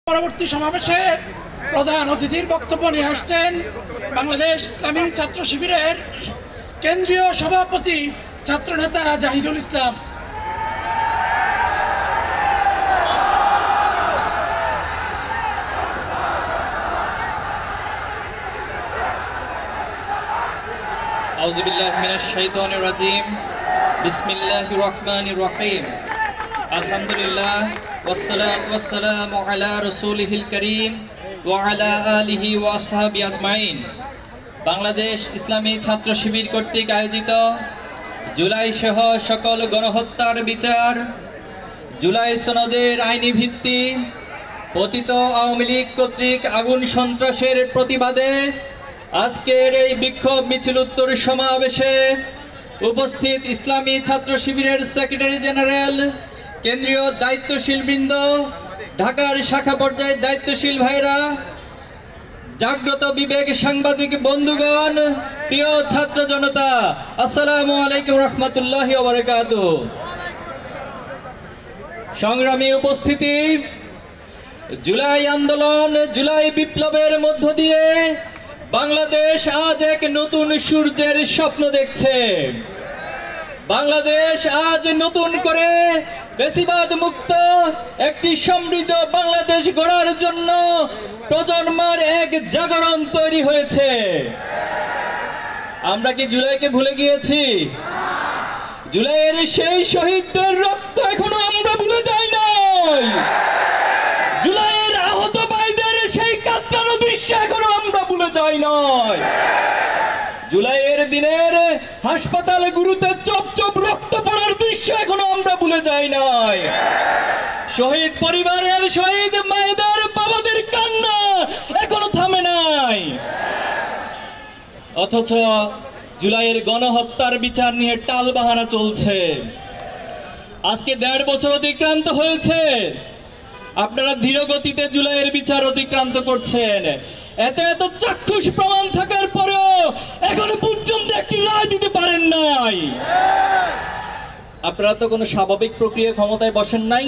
পরবর্তী সমাবেশে প্রধান অতিথির বক্তব্য নিয়ে আসছেন বাংলাদেশ ইসলামী ছাত্র শিবিরের কেন্দ্রীয় সভাপতি ছাত্রনেতা জাহিদুল ইসলাম। আউযু বিল্লাহি মিনাশ শাইতানির রাজিম। বিসমিল্লাহির রহমানির রহিম। আলহামদুলিল্লাহ ওয়াসসালাতু ওয়াসসালামু আলা রাসূলিহিল কারীম ওয়া আলা আলিহি ওয়া আসহাবিহি আজমাইন। বাংলাদেশ ইসলামী ছাত্র শিবির কর্তৃক আয়োজিত জুলাই সহ সকল গণহত্যার বিচার, জুলাই সনদের আইনি ভিত্তি, পতিত আওয়ামী লীগ কর্তৃক আগুন সন্ত্রাসের প্রতিবাদে আজকের এই বিক্ষোভ মিছিল উত্তর সমাবেশে উপস্থিত ইসলামী ছাত্র শিবিরের সেক্রেটারি জেনারেল, কেন্দ্রীয় দায়িত্বশীল বৃন্দ, ঢাকার শাখা পর্যায়ের দায়িত্বশীল ভাইরা, জাগ্রত বিবেক সাংবাদিক বন্ধুগণ, প্রিয় ছাত্র জনতা, আসসালামু আলাইকুম রহমতুল্লাহি ওয়া বারাকাতুহু। সংগ্রামী উপস্থিতি, জুলাই আন্দোলন, জুলাই বিপ্লবের মধ্য দিয়ে বাংলাদেশ আজ এক নতুন সূর্যের স্বপ্ন দেখছে। বাংলাদেশ আজ নতুন করে বেশিবাদ মুক্ত একটি সমৃদ্ধ বাংলাদেশ গড়ার জন্য প্রজন্মের এক জাগরণ তৈরি হয়েছে। আমরা কি জুলাইকে ভুলে গিয়েছি? জুলাইয়ের সেই শহীদদের রক্ত এখনো আমরা ভুলে যাই নাই। জুলাইয়ের আহত ভাইদের সেই কাতরানো দৃশ্য এখনো আমরা ভুলে যাই নাই। জুলাইয়ের দিনের হাসপাতালগুলোতে চপ চপ রক্ত পড়ার দৃশ্য এখনো আমরা ভুলে যাই নাই। শহীদ পরিবারের, শহীদ মায়েদের, বাবাদের কান্না এখনো থামে নাই। অথচ জুলাইয়ের গণহত্যার বিচার নিয়ে টালবাহানা চলছে। আজকে 1.5 বছর অতিক্রান্ত হয়েছে, আপনারা ধীর গতিতে জুলাইয়ের বিচার অতিক্রান্ত করছেন। এত এত চাক্ষুষ প্রমাণ থাকার পরেও এখনো পর্যন্ত একটি রায় দিতে পারেন নাই। আপনারা তো কোনো স্বাভাবিক প্রক্রিয়া ক্ষমতায় বসেন নাই।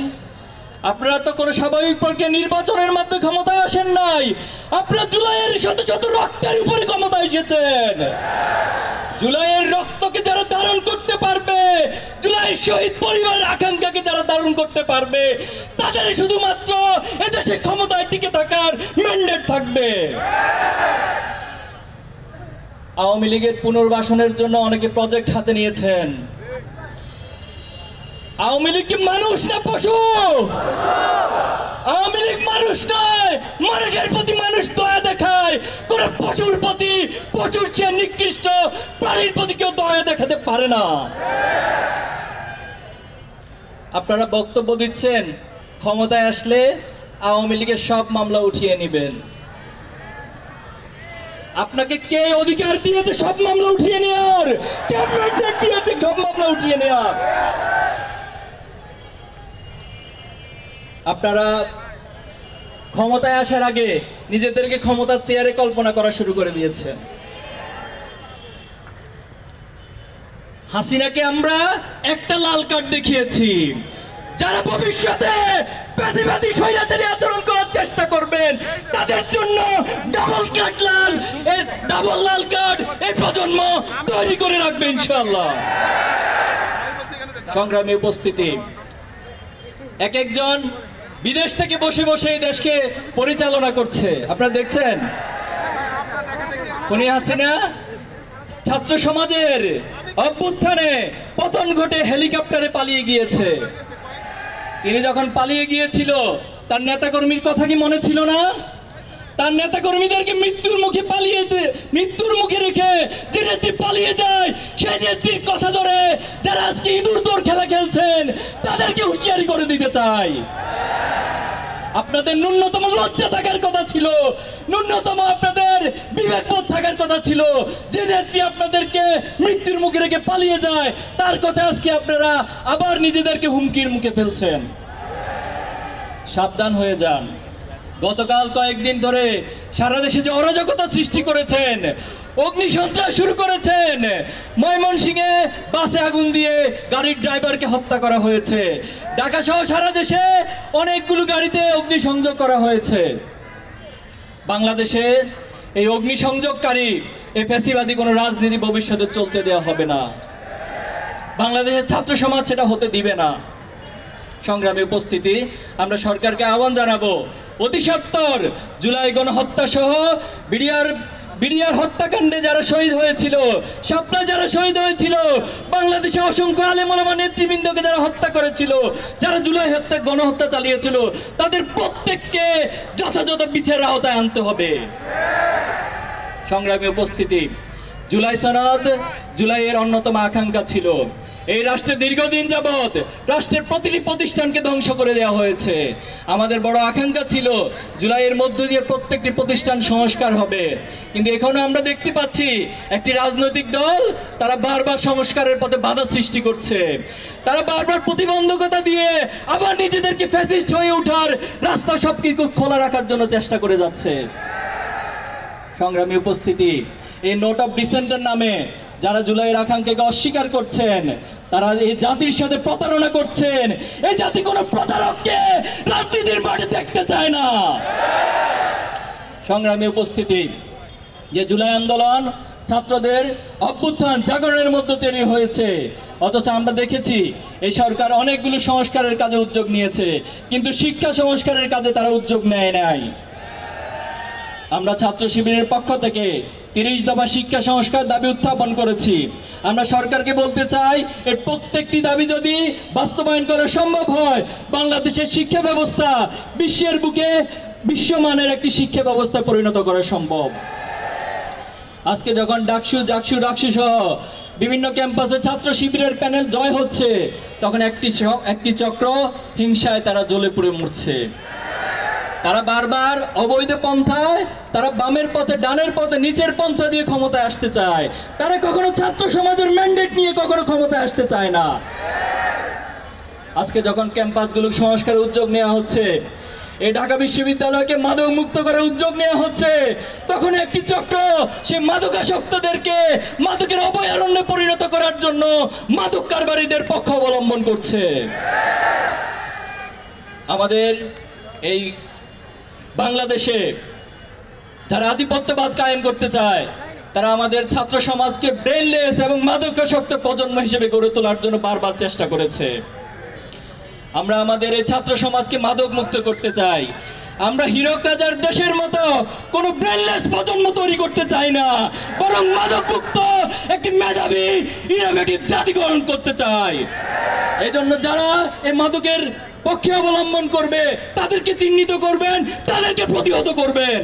আপনারা তো কোনো স্বাভাবিক প্রক্রিয়া নির্বাচনের মাধ্যমে ক্ষমতায় আসেন নাই। আপনারা জুলাইয়ের শত শত রক্তের উপরে ক্ষমতায় এসেছেন। জুলাইয়ের রক্তকে যারা ধারণ করতে পারবে, জুলাইয়ের শহীদ পরিবারের আকাঙ্ক্ষাকে যারা ধারণ করতে পারবে, তাদের শুধুমাত্র এদেশে ক্ষমতায় টিকে থাকার ম্যান্ডেট থাকবে। আওয়ামী লীগের পুনর্বাসনের জন্য অনেকে প্রজেক্ট হাতে নিয়েছেন। আওয়ামী লীগ কি মানুষ না পশু? আওয়ামী লীগ মানুষ নয়, মানুষের প্রতি মানুষ দয়া দেখায়। কোন পশুর প্রতি, পশুর চেয়ে নিকৃষ্ট প্রাণীর প্রতি কেউ দয়া দেখাতে পারে না। আপনারা বক্তব্য দিচ্ছেন ক্ষমতায় আসলে আওয়ামী লীগের সব মামলা উঠিয়ে নেবেন। আপনাকে কে অধিকার দিয়েছে সব মামলা উঠিয়ে নেওয়ার? কে ম্যান্ডেট দিয়েছে সব মামলা উঠিয়ে নেওয়ার? আপনারা ক্ষমতায় আসার আগে নিজেদেরকে ক্ষমতার চেয়ারে কল্পনা করা শুরু করে দিয়েছেন। হাসিনাকে আমরা একটা লাল কার্ড দেখিয়েছি। যারা ভবিষ্যতে পেশিবাদী স্বৈরাচারী আচরণ করার চেষ্টা করবেন তাদের জন্য ডাবল লাল কার্ড এই প্রজন্ম তৈরি করে রাখবে ইনশাআল্লাহ। সংগ্রামী উপস্থিতি, এক একজন বিদেশ থেকে বসে বসে এই দেশকে পরিচালনা করছে। আপনারা দেখছেন খুনি হাসিনা ছাত্র সমাজের অভ্যুত্থানে পতন ঘটে হেলিকপ্টারে পালিয়ে গিয়েছে। তিনি যখন পালিয়ে গিয়েছিল তার নেতাকর্মীর কথা কি মনে ছিল না? তার নেতাকর্মীদেরকে মৃত্যুর মুখে রেখে যে নেত্রী পালিয়ে যায় সেই নেত্রীর কথা ধরে যারা আজকে ইঁদুর দৌড় খেলা খেলছেন তাদেরকে হুঁশিয়ারি করে দিতে চাই। আপনাদের ন্যূনতম লজ্জা থাকার কথা ছিল, ন্যূনতম আপনাদের বিবেকবোধ থাকার কথা ছিল। যে নেত্রী আপনাদেরকে মৃত্যুর মুখে রেখে পালিয়ে যায় তার কথা আজকে আপনারা আবার নিজেদেরকে হুমকির মুখে ফেলছেন। সাবধান হয়ে যান। গতকাল কয়েকদিন ধরে সারা দেশে যে অরাজকতা সৃষ্টি করেছেন, অগ্নিসন্ত্রাস শুরু করেছেন। ময়মনসিংহে বাসে আগুন দিয়ে গাড়ির ড্রাইভারকে হত্যা করা হয়েছে। ঢাকা সহ সারা দেশে অনেকগুলো গাড়িতে অগ্নিসংযোগ করা হয়েছে। বাংলাদেশে এই অগ্নিসংযোগকারী এই ফ্যাসিবাদী কোনো রাজনীতি ভবিষ্যতে চলতে দেওয়া হবে না। বাংলাদেশের ছাত্র সমাজ সেটা হতে দিবে না। সংগ্রামী উপস্থিতি, আমরা সরকারকে আহ্বান জানাবো অতি সত্বর জুলাই গণহত্যা সহ বিডিআর হত্যাকাণ্ডে যারা শহীদ হয়েছিল, শাপলা যারা শহীদ হয়েছিল, বাংলাদেশে অসংখ্য আলেম ওলামা নেতৃবৃন্দকে যারা হত্যা করেছিল, যারা জুলাই গণহত্যা চালিয়েছিল, তাদের প্রত্যেককে যথাযথ বিচারের আওতায় আনতে হবে। সংগ্রামী উপস্থিতি, জুলাই সনদ জুলাইয়ের অন্যতম আকাঙ্ক্ষা ছিল। এই রাষ্ট্রে দীর্ঘদিন যাবৎ রাষ্ট্রের প্রতিটি প্রতিষ্ঠানকে ধ্বংস করে দেওয়া হয়েছে। আমাদের বড় আকাঙ্ক্ষা ছিল জুলাইয়ের মধ্য দিয়ে প্রত্যেকটি প্রতিষ্ঠান সংস্কার হবে, কিন্তু এখনো আমরা দেখতে পাচ্ছি একটি রাজনৈতিক দল তারা বারবার সংস্কারের পথে বাধা সৃষ্টি করছে। তারা বারবার প্রতিবন্ধকতা দিয়ে আবার নিজেদেরকে ফ্যাসিস্ট হয়ে ওঠার রাস্তা সবকিছু খোলা রাখার জন্য চেষ্টা করে যাচ্ছে। সংগ্রামী উপস্থিতি, এই নোট অফ ডিসেন্টের নামে যারা জুলাইয়ের আকাঙ্ক্ষাকে অস্বীকার করছেন, তারা এই জাতির সাথে প্রতারণা করছেন। এই জাতি কোনো প্রতারককে রাজনীতির মাঠে দেখতে চায় না। সংগ্রামী উপস্থিতি, যে জুলাই আন্দোলন ছাত্রদের অভ্যুত্থান জাগরণের মধ্যে তৈরি হয়েছে, অথচ আমরা দেখেছি এই সরকার অনেকগুলো সংস্কারের কাজে উদ্যোগ নিয়েছে, কিন্তু শিক্ষা সংস্কারের কাজে তারা উদ্যোগ নেয় নাই। আমরা ছাত্র শিবিরের পক্ষ থেকে 30 দফা শিক্ষা সংস্কার দাবি উত্থাপন করেছি। আমরা সরকারকে বলতে চাই, এর প্রত্যেকটি দাবি যদি বাস্তবায়ন করা সম্ভব হয়, বাংলাদেশের শিক্ষা ব্যবস্থা বিশ্বের বুকে বিশ্বমানের একটি শিক্ষা ব্যবস্থা পরিণত করা সম্ভব। আজকে যখন ডাকসু সহ বিভিন্ন ক্যাম্পাসে ছাত্র শিবিরের প্যানেল জয় হচ্ছে, তখন একটি চক্র হিংসায় তারা জ্বলে পুড়ে মরছে। তারা বারবার অবৈধ পন্থায়, তারা বামের পথে, ডানের পথে, নিচের পন্থা দিয়ে ক্ষমতায় আসতে চায়। তারা কখনো ছাত্র সমাজের ম্যান্ডেট নিয়ে কখনো ক্ষমতায় আসতে চায় না। আজকে যখন ক্যাম্পাসগুলো সংস্কারের উদ্যোগ নেওয়া হচ্ছে, এই ঢাকা বিশ্ববিদ্যালয়কে মাদক মুক্ত করার উদ্যোগ নেওয়া হচ্ছে, তখন একটি চক্র সেই মাদকাসক্তদেরকে মাদকের অভয়ারণ্যে পরিণত করার জন্য মাদক কারবারিদের পক্ষ অবলম্বন করছে। আমাদের এই বাংলাদেশে যারা আধিপত্যবাদ কায়েম করতে চায়, তারা আমাদের ছাত্র সমাজকে ব্রেনলেস এবং মাদকাসক্ত প্রজন্ম হিসেবে গড়ে তোলার জন্য বারবার চেষ্টা করেছে। আমরা আমাদের এই ছাত্র সমাজকে মাদক মুক্ত করতে চাই। আমরা হীরক রাজার দেশের মতো কোনো ব্রেনলেস প্রজন্ম তৈরি করতে চাই না, বরং মাদক মুক্ত একটি মেধাবী ইনোভেটিভ জাতি গঠন করতে চাই। এই জন্য যারা এই মাদকের পক্ষে অবলম্বন করবে, তাদেরকে চিহ্নিত করবেন, তাদেরকে প্রতিহত করবেন।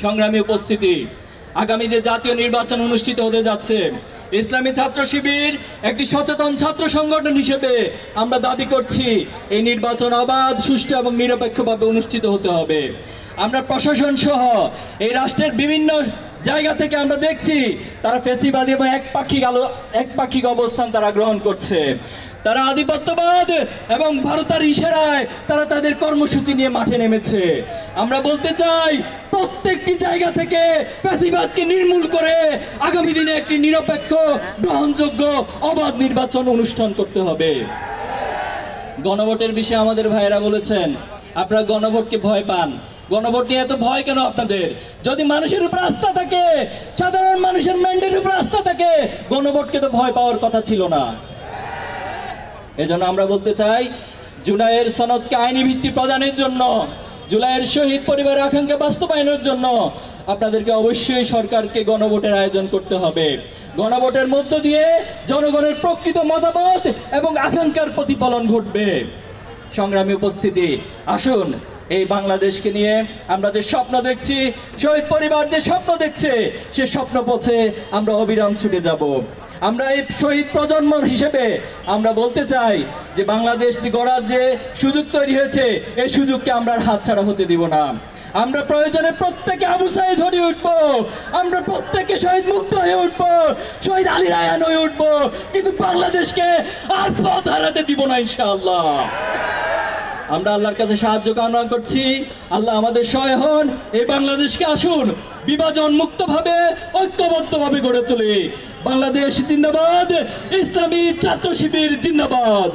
সংগ্রামী উপস্থিতি, আগামী যে জাতীয় নির্বাচন অনুষ্ঠিত হতে যাচ্ছে, ইসলামী ছাত্র শিবির একটি সচেতন ছাত্র সংগঠন হিসেবে আমরা দাবি করছি এই নির্বাচন অবাধ, সুষ্ঠু এবং নিরপেক্ষভাবে অনুষ্ঠিত হতে হবে। আমরা প্রশাসন সহ এই রাষ্ট্রের বিভিন্ন জায়গা থেকে আমরা দেখছি তারা ফ্যাসিবাদী এবং একপাক্ষিক অবস্থান তারা গ্রহণ করছে। তারা আধিপত্যবাদ এবং ভারতের ইশারায় তারা তাদের কর্মসূচি নিয়ে মাঠে নেমেছে। আমরা বলতে চাই, প্রত্যেকটি জায়গা থেকে ফ্যাসিবাদকে নির্মূল করে আগামী দিনে একটি নিরপেক্ষ, গ্রহণযোগ্য, অবাধ নির্বাচন অনুষ্ঠান করতে হবে। গণভোটের বিষয়ে আমাদের ভাইয়েরা বলেছেন আপনারা গণভোটকে ভয় পান। গণভোট নিয়ে এত ভয় কেন আপনাদের? যদি মানুষের উপর আস্থা থাকে, সাধারণ মানুষের ম্যান্ডেটের উপর আস্থা থাকে, গণভোটকে তো ভয় পাওয়ার কথা ছিল না। এজন্য আমরা বলতে চাই, জুলাইয়ের সনদকে আইনি ভিত্তি প্রদানের জন্য, জুলাইয়ের শহীদ পরিবারের আকাঙ্ক্ষা বাস্তবায়নের জন্য আপনাদেরকে অবশ্যই সরকারকে গণভোটের আয়োজন করতে হবে। গণভোটের মধ্য দিয়ে জনগণের প্রকৃত মতামত এবং আকাঙ্ক্ষার প্রতিফলন ঘটবে। সংগ্রামী উপস্থিতি, আসুন এই বাংলাদেশকে নিয়ে আমরা যে স্বপ্ন দেখছি, শহীদ পরিবার যে স্বপ্ন দেখছে, সে স্বপ্ন পথে আমরা অবিরাম ছুটে যাব। আমরা এই শহীদ প্রজন্ম হিসেবে আমরা বলতে চাই যে বাংলাদেশ গড়ার যে সুযোগ তৈরি হয়েছে, এই সুযোগকে আমরা হাতছাড়া হতে দিব না। আমরা প্রয়োজনে প্রত্যেকে আবু সাঈদ হয়ে উঠবো, আমরা প্রত্যেকে শহীদ মুক্ত হয়ে উঠবো, শহীদ আলী রায়হান হয়ে উঠবো, কিন্তু বাংলাদেশকে আর পথ হারাতে দিব না ইনশাআল্লাহ। আমরা আল্লাহর কাছে সাহায্য কামনা করছি। আল্লাহ আমাদের সহায় হন। এই বাংলাদেশকে আসুন বিভাজন মুক্তভাবে ঐক্যবদ্ধভাবে গড়ে তুলি। বাংলাদেশ জিন্দাবাদ, ইসলামী ছাত্র শিবির জিন্দাবাদ।